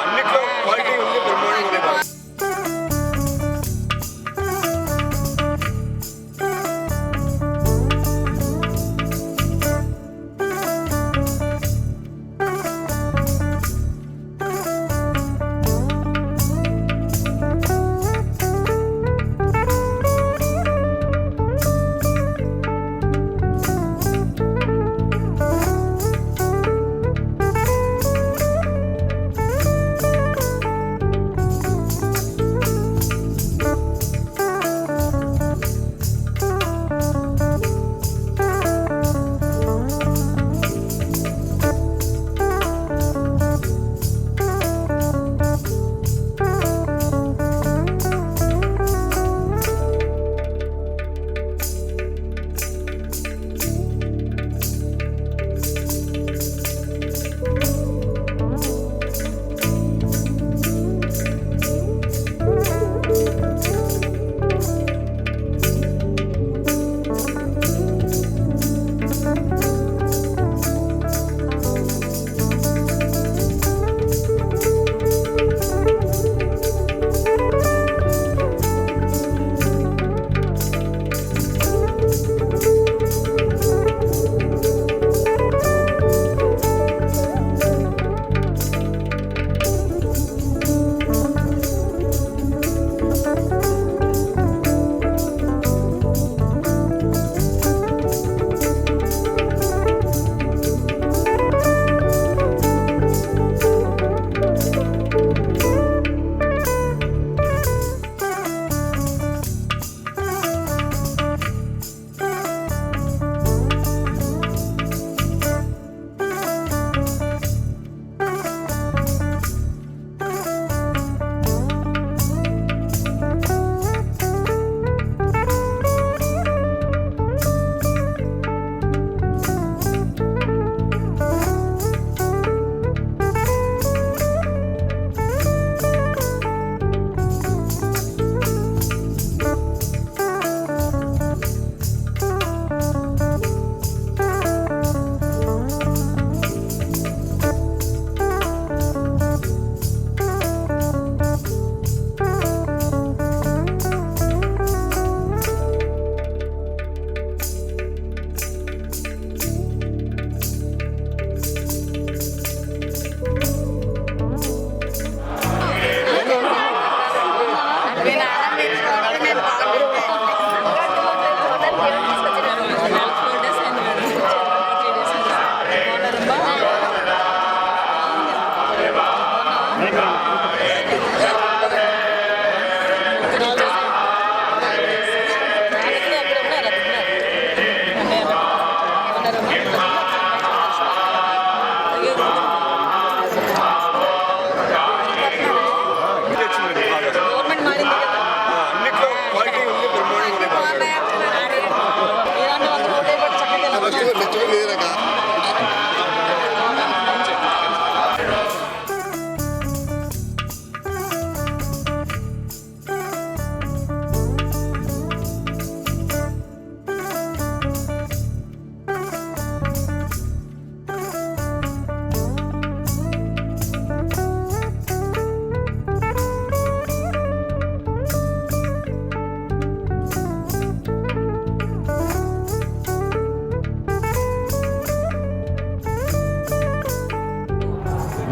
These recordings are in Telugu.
అన్నిట్లో క్వాలిటీ ఉంది, బ్రహ్మాండంగా ఉంది.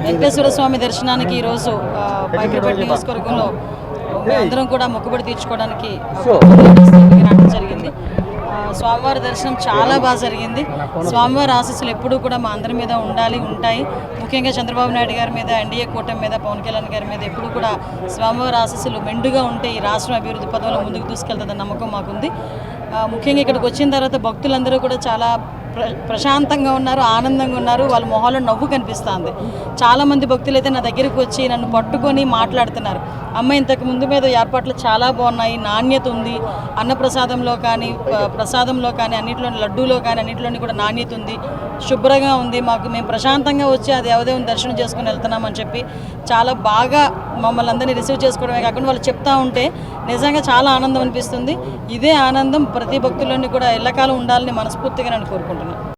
వెంకటేశ్వర స్వామి దర్శనానికి ఈరోజు పైకరపేట నియోజకవర్గంలో అందరం కూడా మొక్కుబడి తీర్చుకోవడానికి రావడం జరిగింది. స్వామివారి దర్శనం చాలా బాగా జరిగింది. స్వామివారి ఆశీస్సులు ఎప్పుడూ కూడా మా అందరి మీద ఉంటాయి. ముఖ్యంగా చంద్రబాబు నాయుడు గారి మీద, ఎన్డీఏ కూటమి మీద, పవన్ కళ్యాణ్ గారి మీద ఎప్పుడూ కూడా స్వామివారి ఆశీస్సులు మెండుగా ఉంటే ఈ రాష్ట్రం అభివృద్ధి పదంలో ముందుకు తీసుకెళ్తుందన్న నమ్మకం మాకుంది. ముఖ్యంగా ఇక్కడికి వచ్చిన తర్వాత భక్తులందరూ కూడా చాలా ప్రశాంతంగా ఉన్నారు, ఆనందంగా ఉన్నారు. వాళ్ళ మొహాల్లో నవ్వు కనిపిస్తుంది. చాలామంది భక్తులు అయితే నా దగ్గరికి వచ్చి నన్ను పట్టుకొని మాట్లాడుతున్నారు. అమ్మ ఇంతకు ముందు మీద ఏర్పాట్లు చాలా బాగున్నాయి, నాణ్యత ఉంది, అన్నప్రసాదంలో కానీ ప్రసాదంలో కానీ అన్నింటిలో, లడ్డూలో కానీ అన్నింటిలోని కూడా నాణ్యత ఉంది, శుభ్రంగా ఉంది. మేము ప్రశాంతంగా వచ్చి ఆ దేవదేవుని దర్శనం చేసుకుని వెళ్తున్నామని చెప్పి చాలా బాగా మమ్మల్ని అందరినీ రిసీవ్ చేసుకోవడమే కాకుండా వాళ్ళు చెప్తా ఉంటే నిజంగా చాలా ఆనందం అనిపిస్తుంది. ఇదే ఆనందం ప్రతి భక్తుల్లోని కూడా ఎల్లకాలం ఉండాలని మనస్ఫూర్తిగా నేను కోరుకుంటున్నాను.